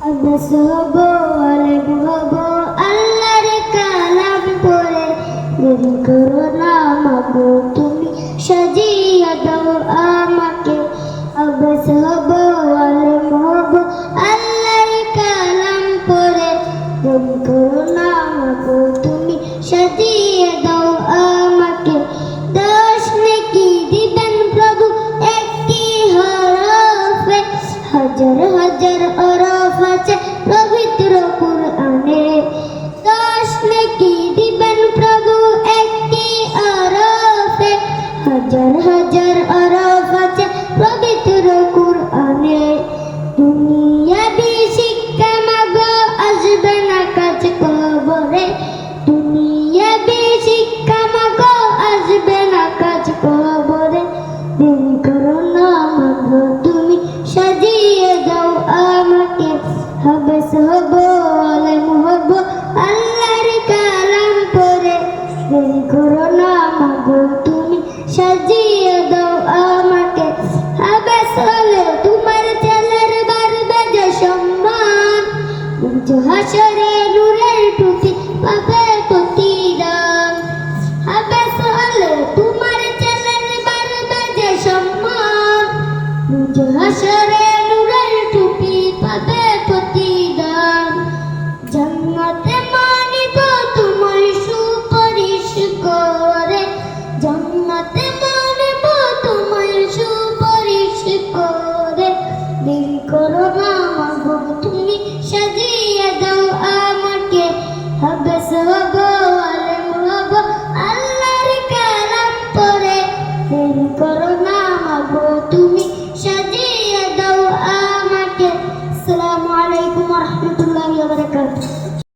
আদেশ হব আলেম হব আল্লাহর কালাম পড়ে, দেরি করো না মাগো তুমি সাজিয়ে দাও আমাকে। আদেশ হব আলেম হব আল্লাহর কালাম পড়ে, দেরি করো না মাগো তুমি সাজিয়ে দাও আমাকে। দশ নেকি দিবেন প্রভু একটি হরফে, হাজার হাজার হরফ আছে পবিত্র কুরআনে। দশ নেকি দিবেন প্রভু একটি হরফে, হাজার হাজার হরফ আছে পবিত্র কুরআনে। দুনিয়াবি শিক্ষা মাগো আসবে না কাজ কবরে, দুনিয়াবি শিক্ষা মাগো আসবে না কাজ কবরে। দেরি করো না মাগো তুমি সাজিয়ে দাও আমাকে। হাবেস হব আলেম হব আল্লাহর কালাম পড়ে, দেরি করো না মাগো তুমি সাজিয়ে দাও আমাকে। হাবেস হলে তোমার ছেলের বাড়বে যে সম্মান, হাসরে নূরের টুপি পাবে প্রতিদান। হাবেস হলে তোমার ছেলের বাড়বে যে সম্মান, হাসরে নূরের টুপি পাবে প্রতিদান। জান্নাতে মানিব তোমার সুপারিশ করে, জান্নাতে মানিব তোমার সুপারিশ করে। দেরি করো না মাগো তুমি সাজিয়ে দাও আমাকে। হাবেস হব আলেম হব আল্লাহর কালাম পড়ে, দেরি করো না মাগো তুমি সাজিয়ে দাও আমাকে। আসসালামু আলাইকুম ওয়া রাহমাতুল্লাহি ওয়া বারাকাতুহু।